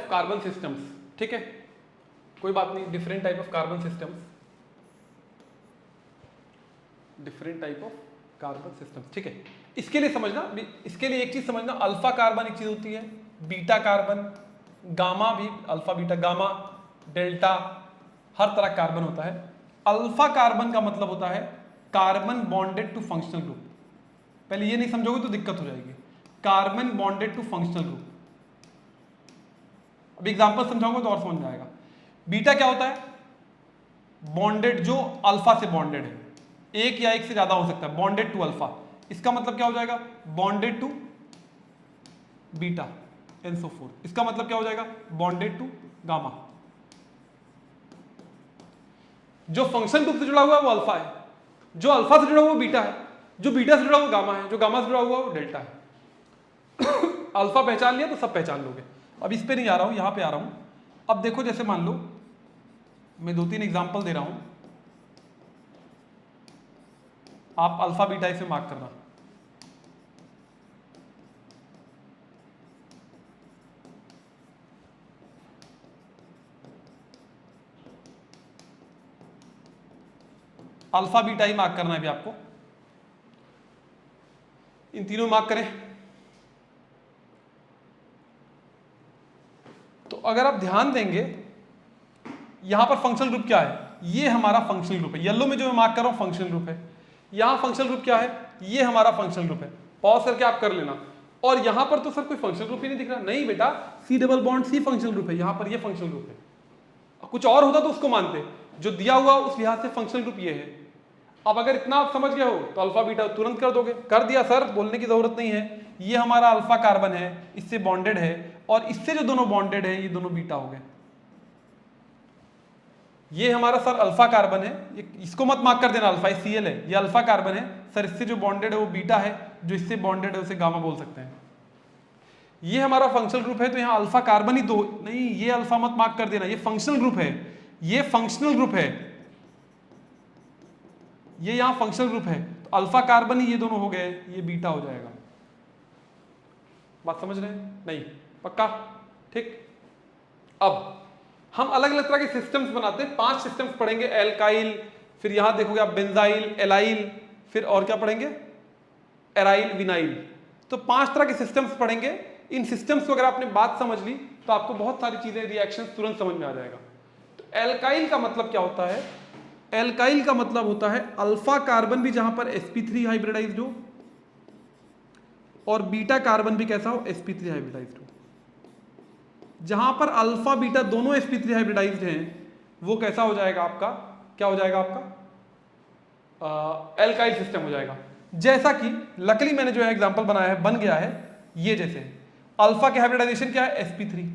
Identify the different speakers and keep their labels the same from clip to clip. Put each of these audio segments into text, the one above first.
Speaker 1: Of carbon systems, ठीक है, कोई बात नहीं, different type of carbon systems, different type of carbon systems, ठीक है। इसके लिए समझना, इसके लिए एक चीज समझना, अल्फा कार्बन एक चीज होती है, बीटा कार्बन, गामा भी, अल्फा बीटा गामा डेल्टा, हर तरह कार्बन होता है। अल्फा कार्बन का मतलब होता है carbon bonded to functional group. पहले ये नहीं समझोगे तो दिक्कत हो जाएगी। Carbon bonded to functional group, अब एग्जांपल समझाऊंगा तो और समझ में आएगा। बीटा क्या होता है? बॉन्डेड, जो अल्फा से बॉन्डेड है, एक या एक से ज्यादा हो सकता है, बॉन्डेड टू अल्फा। इसका मतलब क्या हो जाएगा? Bonded to beta and so forth. इसका मतलब क्या हो जाएगा? Bonded to gamma. जो फंक्शन ग्रुप से जुड़ा हुआ है वो अल्फा है, जो अल्फा से जुड़ा हुआ वो बीटा है, जो बीटा से जुड़ा हुआ गामा है, जो गामा से जुड़ा हुआ वो डेल्टा है। अल्फा पहचान लिया तो सब पहचान लोगे। अब इस पे नहीं आ रहा हूं, यहां पे आ रहा हूं। अब देखो, जैसे मान लो मैं 2-3 एग्जांपल दे रहा हूं, आप अल्फा बीटा इसे मार्क करना। अल्फा बीटा ही मार्क करना है भी आपको, इन तीनों मार्क करें। तो अगर आप ध्यान देंगे, यहां पर फंक्शनल ग्रुप क्या है? ये हमारा फंक्शनल ग्रुप है, येलो में जो मैं मार्क कर रहा हूं फंक्शनल ग्रुप है। यहां फंक्शनल ग्रुप क्या है? ये हमारा फंक्शनल ग्रुप है। पॉज करके आप कर लेना। और यहां पर तो सर कोई फंक्शनल ग्रुप ही नहीं दिख रहा। नहीं बेटा, C double bond C functional group है, यहां पर ये फंक्शनल ग्रुप है। कुछ और होता तो उसको मानते, जो दिया हुआ उस लिहाज से फंक्शनल ग्रुप ये है। अब अगर इतना आप समझ गए हो तो अल्फा बीटा तुरंत कर दोगे। कर दिया सर, बोलने की जरूरत नहीं है। ये हमारा अल्फा कार्बन है, इससे बॉन्डेड है, और इससे जो दोनों बॉन्डेड है ये दोनों बीटा हो गए। ये हमारा सर अल्फा कार्बन है, इसको मत मार्क कर देना, अल्फा Cl है, ये अल्फा कार्बन है सर, इससे जो बॉन्डेड है वो बीटा है, जो इससे बॉन्डेड है उसे गामा बोल सकते हैं। ये हमारा फंक्शनल ग्रुप है, तो यहाँ अल्फा कार्बन ही दो, नहीं ये अल्फा मत मार्क कर देना, ये फंक्शनल ग्रुप है, ये फंक्शनल ग्रुप है, ये यहाँ फंक्शनल ग्रुप है, तो अल्फा कार्बन ही ये दोनों हो गए, ये बीटा हो जाएगा। बात समझ रहे हैं? नहीं? पक्का? ठीक। अब हम अलग अलग तरह के सिस्टम्स बनाते हैं, 5 सिस्टम्स पढ़ेंगे। एल्काइल, फिर यहां देखोगे आप बेंजाइल, एलाइल, फिर और क्या पढ़ेंगे? Aryl, vinyl. तो 5 तरह के सिस्टम्स पढ़ेंगे। इन सिस्टम्स को अगर आपने बात समझ ली तो आपको बहुत सारी चीजें, रिएक्शंस तुरंत समझ में आ जाएगा। तो एल्काइल का मतलब क्या होता है? एल्काइल का मतलब होता है अल्फा कार्बन भी जहां पर sp3 हाइब्रिडाइज्ड हो, और बीटा कार्बन भी कैसा हो? sp3 हाइब्रिडाइज्ड हो। जहां पर अल्फा बीटा दोनों sp3 हाइब्रिडाइज्ड हैं, वो कैसा हो जाएगा आपका? क्या हो जाएगा आपका? एल्काइल सिस्टम हो जाएगा। जैसा कि लकली मैंने जो है एग्जांपल बनाया है, बन गया है ये। जैसे अल्फा के हाइब्रिडाइजेशन क्या है? sp3,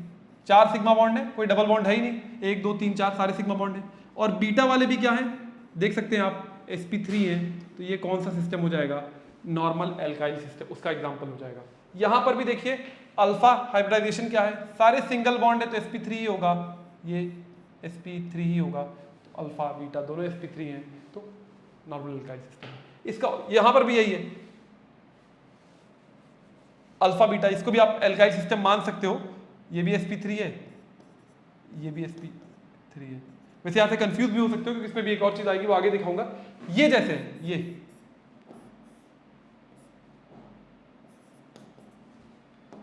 Speaker 1: 4 सिग्मा बॉन्ड है, कोई डबल बॉन्ड है ही नहीं, 1 2 3 4 सारे सिग्मा बॉन्ड है। और बीटा वाले भी क्या है? देख सकते हैं आप, sp3 है, तो ये कौन सा सिस्टम हो जाएगा? नॉर्मल एल्काइल सिस्टम, उसका एग्जाम्पल हो जाएगा। यहां पर भी देखिए अल्फा हाइब्रिडाइजेशन क्या है? सारे सिंगल बॉन्ड है तो sp3 ही होगा, ये sp3 ही होगा। तो अल्फा बीटा दोनों sp3 हैं, तो नॉर्मल एल्काइल सिस्टम। इसका यहां पर भी यही है, अल्फा बीटा, इसको भी आप एल्काइल सिस्टम मान सकते हो। ये भी sp3 है, ये भी sp3 है। वैसे यहां से कंफ्यूज भी हो सकते हो, क्योंकि इसमें भी एक और चीज आएगी, वो आगे दिखाऊंगा। ये जैसे ये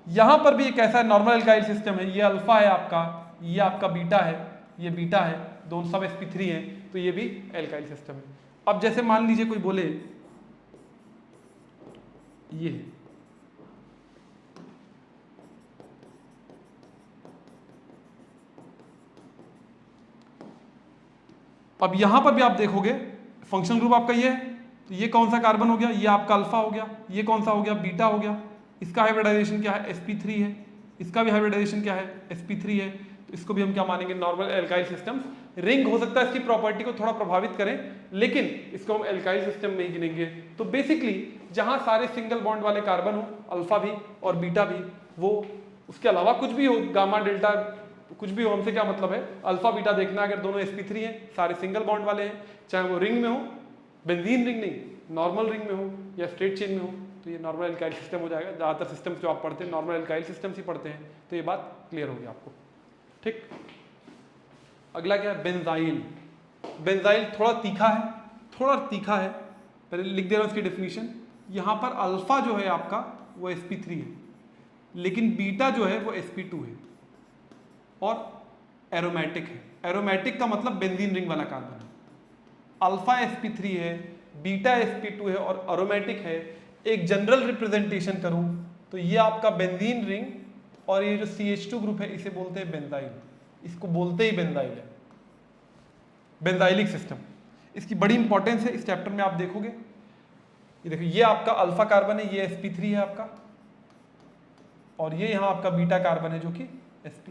Speaker 1: यहां पर भी एक ऐसा नॉर्मल एल्काइल सिस्टम है, ये अल्फा है आपका, ये आपका बीटा है, ये बीटा है, दोनों सब sp3 है, तो ये भी एल्काइल सिस्टम है। अब जैसे मान लीजिए कोई बोले ये, अब यहां पर भी आप देखोगे फंक्शनल ग्रुप आपका ये है, तो ये कौन सा कार्बन हो गया? ये आपका अल्फा हो गया। ये कौन सा हो गया? बीटा हो गया। इसका हाइब्रिडाइजेशन क्या है? sp3 है। इसका भी हाइब्रिडाइजेशन क्या है? sp3 है। तो इसको भी हम क्या मानेंगे? Normal alkyl systems. रिंग हो सकता है इसकी प्रॉपर्टी को थोड़ा प्रभावित करें, लेकिन इसको हम एल्काइल सिस्टम नहीं गिनेंगे। तो बेसिकली जहां सारे सिंगल बॉन्ड वाले कार्बन हो, अल्फा भी और बीटा भी, वो उसके अलावा कुछ भी हो, गामा डेल्टा कुछ भी हो, हमसे क्या मतलब है? अल्फा बीटा देखना, अगर दोनों sp3 हैं, सारे सिंगल बॉन्ड वाले हैं, चाहे वो रिंग में हो, बेंजीन रिंग नहीं, नॉर्मल रिंग में हो या स्ट्रेट चेन में हो, तो ये नॉर्मल एल्काइल सिस्टम हो जाएगा। ज़्यादातर सिस्टम्स जो आप पढ़ते हैं नॉर्मल एल्काइल सिस्टम्स ही पढ़ते हैं, तो ये बात क्लियर होगी आपको। ठीक। अगला क्या है, बेंजाइल। बेंजाइल थोड़ा तीखा है, थोड़ा तीखा है, पहले लिख दे रहा हूं इसकी डेफिनेशन। यहां पर अल्फा जो है आपका वो sp3 है, लेकिन बीटा जो है वो sp2 है और एरोमेटिक है। एरोमेटिक का मतलब बेंजीन रिंग वाला कार्बन है। अल्फा sp3 है, बीटा sp2 है और एरोमेटिक है। एक जनरल रिप्रेजेंटेशन करूं तो ये आपका बेंजीन रिंग और ये जो CH2 ग्रुप है इसे बोलते हैं बेंजाइल। इसको बोलते ही बेंजाइल है, बेंजाइलिक सिस्टम। इसकी बड़ी इंपॉर्टेंस है, इस चैप्टर में आप देखोगे। ये देखो, ये आपका अल्फा कार्बन है, ये sp3 है आपका, और ये यहां आपका बीटा कार्बन है जो कि sp।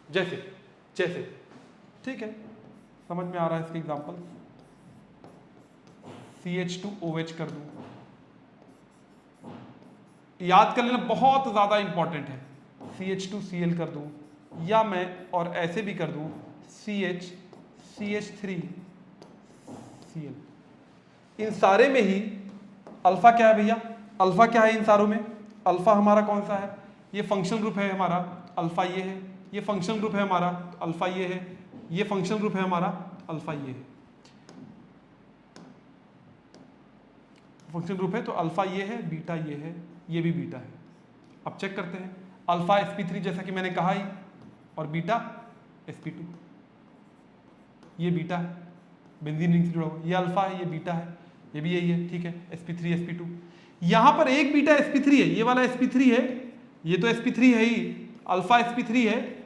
Speaker 1: जैसे जैसे ठीक है, समझ में आ रहा है इसका एग्जांपल। CH2OH कर दूं, याद कर लेना, बहुत ज्यादा इंपॉर्टेंट है। CH2Cl कर दूं, या मैं और ऐसे भी कर दूं CH3Cl। इन सारे में ही अल्फा क्या है भैया, अल्फा क्या है इन सारों में? अल्फा हमारा कौन सा है? ये फंक्शनल ग्रुप है हमारा, अल्फा ये है। ये फंक्शनल ग्रुप है हमारा, अल्फा ये है। ये फंक्शनल ग्रुप है हमारा, अल्फा ये है। फंक्शनल ग्रुप है तो अल्फा ये है, बीटा ये है, ये भी बीटा है। अब चेक करते हैं, अल्फा sp3 जैसा कि मैंने कहा ही, और बीटा sp2। ये बीटा है, बेंजीन रिंग से जुड़ा हुआ, ये अल्फा है, ये बीटा है, ये भी यही है, ठीक है, sp3 sp2। यहां पर एक बीटा sp3 है, ये वाला sp3 है, ये तो sp3 है ही, अल्फा sp3 है,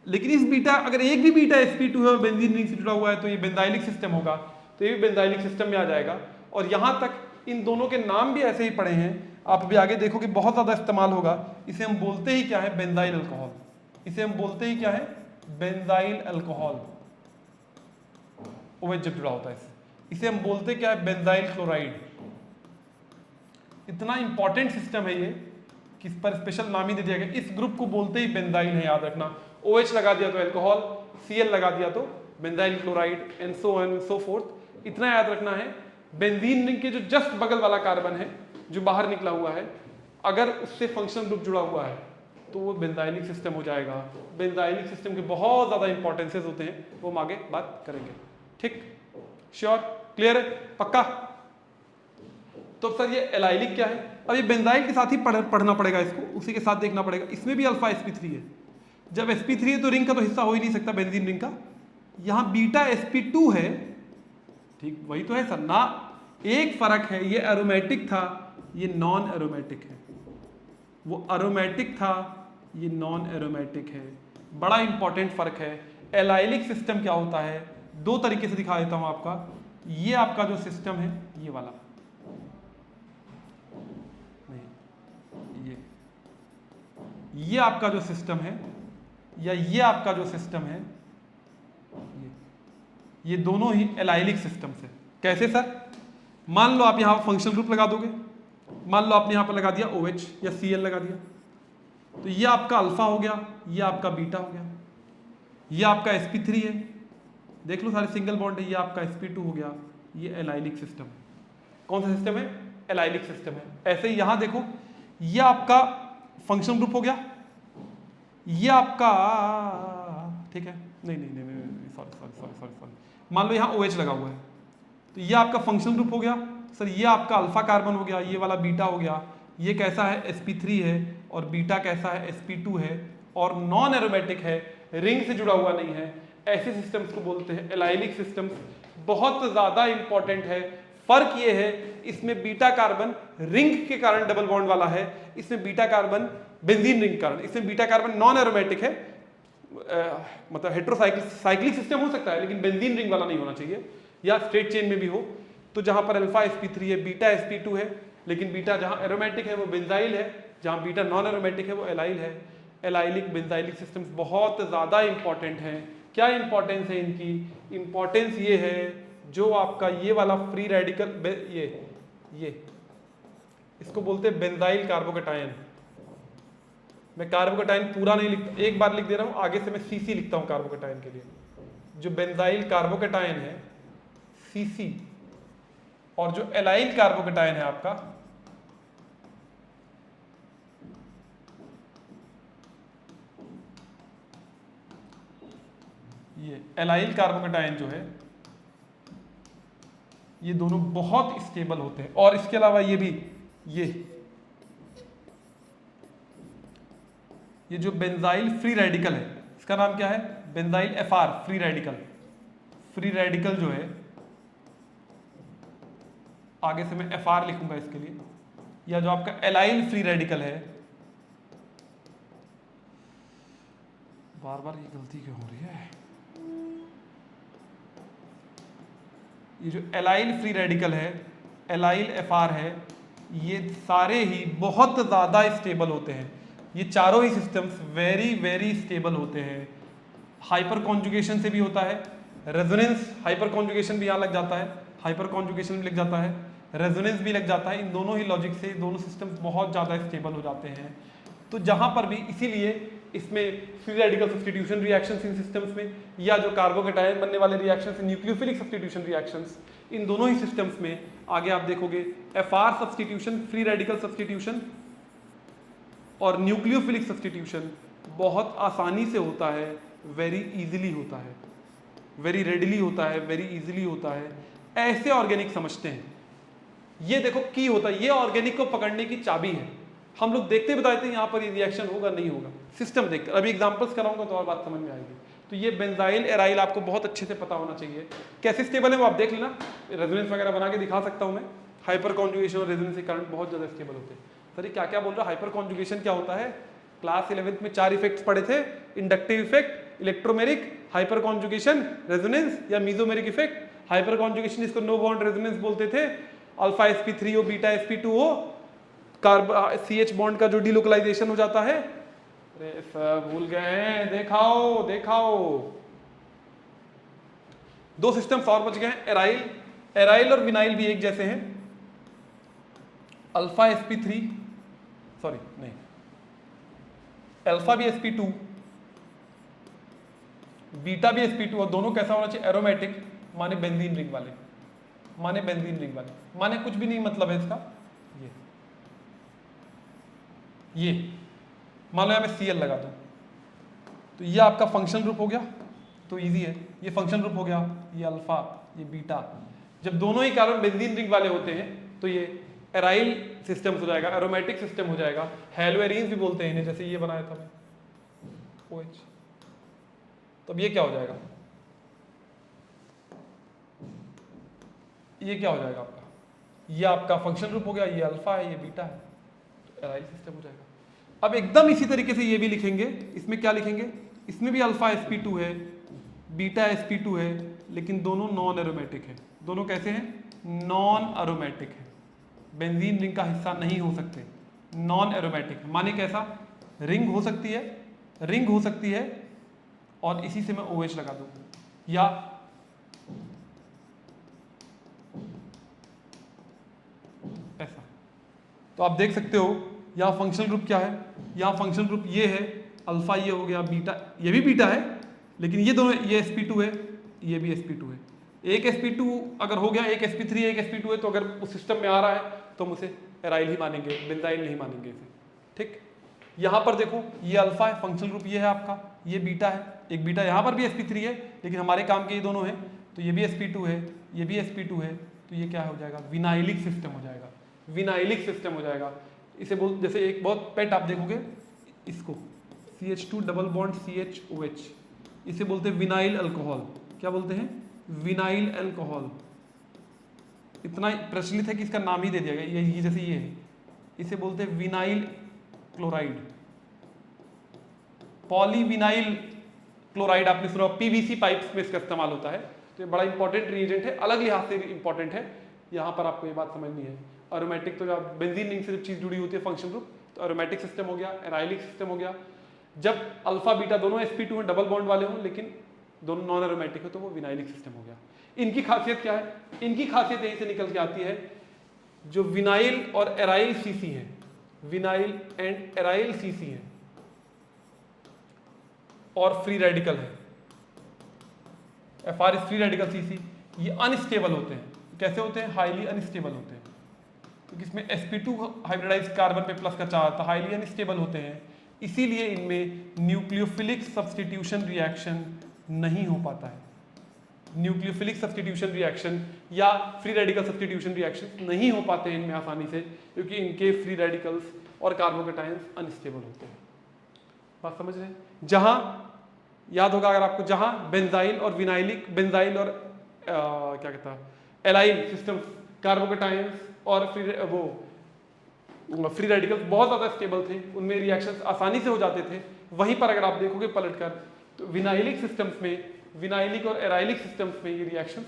Speaker 1: लेकिन इस बीटा, अगर एक भी बीटा sp2 है और बेंजीन रिंग से जुड़ा हुआ है तो ये बेंजाइलिक सिस्टम होगा, तो ये भी बेंजाइलिक सिस्टम में आ जाएगा। और यहां तक इन दोनों के नाम भी ऐसे ही पड़े हैं, आप अभी आगे देखोगे बहुत ज्यादा इस्तेमाल होगा। इसे हम बोलते ही क्या है, बेंजाइल अल्कोहल। इसे हम बोलते ही क्या है, बेंजाइल अल्कोहल। OH जब जुड़ा होता है इसे हम बोलते क्या है, बेंजाइल क्लोराइड। इतना इंपॉर्टेंट सिस्टम है ये कि इस पर स्पेशल नाम ही दे दिया गया। इस ग्रुप को बोलते ही बेंजाइल है, याद रखना। OH लगा दिया तो अल्कोहल, Cl लगा दिया तो benzyl chloride, and so on and so fourth. इतना याद रखना है। बेंजीन रिंग के जो जस्ट बगल वाला कार्बन है जो बाहर निकला हुआ है, अगर उससे फंक्शनल ग्रुप जुड़ा हुआ है तो वो बेंजाइलिक सिस्टम हो जाएगा। बेंजाइलिक सिस्टम के बहुत ज्यादा इंपॉर्टेंसेस होते हैं, वो हम आगे बात करेंगे। ठीक, श्योर, क्लियर है, पक्का? तो सर ये एलाइलिक क्या है? अब ये बेंजाइल के साथ ही पढ़ना पड़ेगा, इसको उसी के साथ देखना पड़ेगा। इसमें भी अल्फा sp3 है। जब sp3 है तो रिंग का तो हिस्सा हो ही नहीं सकता, बेंजीन रिंग का। यहाँ बीटा sp2 है, ठीक वही तो है सर ना। एक फर्क है, ये एरोमेटिक था, ये नॉन एरोमेटिक है। वो एरोमेटिक था, ये नॉन एरोमेटिक है। बड़ा इंपॉर्टेंट फर्क है। एलाइलिक सिस्टम क्या होता है, दो तरीके से दिखा देता हूं आपका। ये आपका जो सिस्टम है, ये वाला नहीं, ये आपका जो सिस्टम है, या ये आपका जो सिस्टम है, ये दोनों ही एलाइलिक सिस्टम्स है। कैसे सर? मान लो आप यहां फंक्शनल ग्रुप लगा दोगे, मान लो आपने यहां पर लगा दिया OH या Cl लगा दिया, तो ये आपका अल्फा हो गया, ये आपका बीटा हो गया, ये आपका sp3 है, देख लो सारे सिंगल बॉन्ड है, ये आपका sp2 हो गया। ये एलाइलिक सिस्टम है। कौन सा सिस्टम है? एलाइलिक सिस्टम है। ऐसे ही यहां देखो, ये आपका फंक्शनल ग्रुप हो गया, ये आपका, ठीक है, नहीं नहीं नहीं, सॉरी, मान लो यहाँ OH लगा हुआ है, तो ये आपका फंक्शनल ग्रुप हो गया। सर ये आपका अल्फा कार्बन हो गया, ये वाला बीटा हो गया। ये कैसा है? sp3 है, और बीटा कैसा है? sp2 है, और नॉन एरोमेटिक है, रिंग से जुड़ा हुआ नहीं है। ऐसे सिस्टम्स को बोलते हैं एलाइलिक सिस्टम्स। बहुत ज्यादा इंपॉर्टेंट है। फर्क ये है, इसमें बीटा कार्बन रिंग के कारण डबल बॉन्ड वाला है, इसमें बीटा कार्बन बेंजीन रिंग के कारण। इसमें बीटा कार्बन नॉन एरोमेटिक है, मतलब हेट्रोसाइक्लिक सिस्टम हो सकता है, लेकिन बेंजीन रिंग वाला नहीं होना चाहिए, या स्ट्रेट चेन में भी हो। तो जहां पर अल्फा sp3 है, बीटा sp2 है, लेकिन बीटा जहां एरोमेटिक है वो बेंजाइल है, जहां बीटा नॉन एरोमेटिक है वो एलाइल है। एलाइलिक बेंजाइलिक सिस्टम्स बहुत ज्यादा इंपॉर्टेंट हैं। क्या इंपॉर्टेंस है इनकी? इंपॉर्टेंस ये है, जो आपका ये वाला फ्री रेडिकल, ये इसको बोलते हैं बेंजाइल कार्बोकैटायन। मैं कार्बोकैटायन पूरा नहीं लिखता, एक बार लिख दे रहा हूं, आगे से मैं CC लिखता हूं कार्बोकैटायन के लिए। जो बेंजाइल कार्बोकैटायन है CC, और जो एलाइल कार्बोकैटायन है आपका ये एलाइल कार्बोकेटायन जो है ये दोनों बहुत स्टेबल होते हैं। और इसके अलावा ये भी ये जो बेंजाइल फ्री रेडिकल है, इसका नाम क्या है? Benzyl FR free radical. Free radical जो है, आगे से मैं एफआर लिखूंगा इसके लिए, या जो आपका एलाइल फ्री रेडिकल है, बार बार ये गलती क्यों हो रही है? ये जो एलाइल फ्री रेडिकल है, एलाइल एफआर है, ये सारे ही बहुत ज़्यादा स्टेबल होते हैं। ये चारों ही सिस्टम्स वेरी वेरी स्टेबल होते हैं। हाइपर कॉन्जुगेशन से भी होता है, रेजोनेंस हाइपर कॉन्जुगेशन भी यहाँ लग जाता है, हाइपर कॉन्जुगेशन भी लग जाता है, रेजोनेंस भी लग जाता है। इन दोनों ही लॉजिक से दोनों सिस्टम्स बहुत ज़्यादा स्टेबल हो जाते हैं। तो जहाँ पर भी, इसीलिए इसमें free radical substitution reactions in systems में, या जो कार्बोकेटायन बनने वाले रिएक्शंस, न्यूक्लियोफिलिक सब्स्टिट्यूशन रिएक्शंस, इन दोनों ही सिस्टम्स में आगे आप देखोगे FR substitution, free radical substitution और न्यूक्लियोफिलिक सब्स्टिट्यूशन बहुत आसानी से होता है, वेरी इजीली होता है, वेरी रेडिली होता है, वेरी इजीली होता है। ऐसे ऑर्गेनिक समझते हैं। ये देखो की होता है, ये ऑर्गेनिक को पकड़ने की चाबी है। हम लोग देखते बताते हैं यहाँ पर ये रिएक्शन होगा नहीं होगा, सिस्टम देखकर। अभी एग्जांपल्स कराऊंगा तो और बात समझ में आएगी। तो ये बेंजाइल एराइल आपको बहुत अच्छे से पता होना चाहिए। कैसे स्टेबल है वो आप देख लेना, रेजोनेंस वगैरह बना के दिखा सकता हूँ मैं। हाइपर कॉन्जुगेशन और रेजोनेंस के कारण बहुत ज़्यादा स्टेबल होते हैं। सर ये क्या क्या बोल रहा है? हाइपर कॉन्जुगेशन क्या होता है? क्लास 11th में 4 इफेक्ट्स पढ़े थे, inductive effect, electromeric, hyper conjugation, resonance या मीजोमेरिक इफेक्ट। हाइपर कॉन्जुगेशन जिसको नो बॉन्ड रेजोनेंस बोलते थे, अल्फा sp3 हो, बीटा sp2 हो, कार्ब CH बॉन्ड का जो डिलोकलाइजेशन हो जाता है। अरे सर भूल गए हैं, देखाओ। दो सिस्टम्स और बच गए हैं, एराइल और विनाइल भी एक जैसे हैं। अल्फा sp3, सॉरी नहीं, अल्फा भी sp2, बीटा भी sp2, और दोनों कैसा होना चाहिए? एरोमेटिक, माने बेंजीन रिंग वाले, माने कुछ भी नहीं मतलब है इसका। ये मान लो मैं Cl लगा दूं, तो ये आपका फंक्शनल ग्रुप हो गया, तो इजी है। ये फंक्शनल ग्रुप हो गया, ये अल्फा, ये बीटा। जब दोनों ही कार्बन बेंजीन रिंग वाले होते हैं तो ये एराइल सिस्टम हो जाएगा, एरोमेटिक सिस्टम हो जाएगा। हेलोएरीन्स भी बोलते हैं इन्हें, जैसे ये बनाया था मैं OH। तो अब ये क्या हो जाएगा? ये क्या हो जाएगा आपका? ये आपका फंक्शनल ग्रुप हो गया, ये अल्फा है, ये बीटा है, तो एराइल सिस्टम हो जाएगा। अब एकदम इसी तरीके से ये भी लिखेंगे। इसमें क्या लिखेंगे? इसमें भी अल्फा sp2 है, बीटा sp2 है, लेकिन दोनों नॉन एरोमेटिक है। दोनों कैसे हैं? नॉन एरोमेटिक है, बेंजीन रिंग का हिस्सा नहीं हो सकते, नॉन एरोमेटिक। माने कैसा? रिंग हो सकती है और इसी से मैं OH लगा दूं, या ऐसा। तो आप देख सकते हो यहाँ फंक्शनल ग्रुप क्या है? यहाँ फंक्शनल ग्रुप ये है, अल्फा ये हो गया, बीटा ये भी बीटा है, लेकिन ये दोनों, ये sp2 है, ये भी sp2 है। एक sp2 अगर हो गया, एक sp3 एक sp2 है, तो अगर उस सिस्टम में आ रहा है तो हम उसे एराइल ही मानेंगे, बेंजाइल नहीं मानेंगे इसे। ठीक, यहाँ पर देखो ये अल्फा है, फंक्शनल ग्रुप ये है आपका, ये बीटा है, एक बीटा यहाँ पर भी sp3 है, लेकिन हमारे काम के ये दोनों हैं, तो ये भी sp2 है, ये भी sp2 है, तो ये क्या हो जाएगा? विनाइलिक सिस्टम हो जाएगा, विनाइलिक सिस्टम हो जाएगा। इसे बोल, जैसे एक बहुत पेट आप देखोगे इसको, CH2 डबल बॉन्ड CHOH, इसे बोलते हैं विनाइल अल्कोहल। क्या बोलते हैं? Vinyl alcohol. इतना प्रचलित है कि इसका नाम ही दे दिया गया, ये जैसे ये है, इसे बोलते हैं विनाइल क्लोराइड, पॉलीविनाइल क्लोराइड। आपने सुना PVC पाइप्स में इसका इस्तेमाल होता है। तो ये बड़ा इंपॉर्टेंट रिएजेंट है, अलग लिहाज से इंपॉर्टेंट है। यहाँ पर आपको ये बात समझनी है। एरोमेटिक तो जब बेंजीन रिंग से जब चीज जुड़ी होती है फंक्शन ग्रुप, तो एरोमेटिक सिस्टम हो गया, एराइलिक सिस्टम हो गया। जब अल्फा बीटा दोनों sp2 में डबल बॉन्ड वाले हों लेकिन दोनों नॉन एरोमेटिक हो, तो वो विनाइलिक सिस्टम हो गया। इनकी खासियत क्या है? इनकी खासियत यहीं से निकल के आती है, जो विनाइल और एराइल CC है, विनाइल एंड एराइल CC है और फ्री रेडिकल है, FR फ्री रेडिकल CC, ये अनस्टेबल होते हैं। कैसे होते हैं? हाईली अनस्टेबल होते हैं, क्योंकि इसमें sp2 हाइब्रिडाइज्ड कार्बन पे प्लस का चार्ज था, हाईली अनस्टेबल होते हैं। इसीलिए इनमें न्यूक्लियोफिलिक सब्स्टिट्यूशन रिएक्शन नहीं हो पाता है। न्यूक्लियोफिलिक सब्स्टिट्यूशन रिएक्शन या फ्री रेडिकल सब्स्टिट्यूशन रिएक्शन नहीं हो पाते हैं इनमें आसानी से, क्योंकि इनके फ्री रेडिकल्स और कार्बोकेटायंस अनस्टेबल होते हैं। बात समझ रहे हैं? जहां याद होगा अगर आपको, जहां बेंजाइल और विनाइलिक, बेंजाइल और क्या कहता है एलाइल सिस्टम, कार्बोकेटायंस और फ्री रेडिकल्स बहुत ज़्यादा स्टेबल थे, उनमें रिएक्शंस आसानी से हो जाते थे। वहीं पर अगर आप देखोगे पलटकर तो विनाइलिक सिस्टम्स में, विनाइलिक और एराइलिक सिस्टम्स में ये रिएक्शंस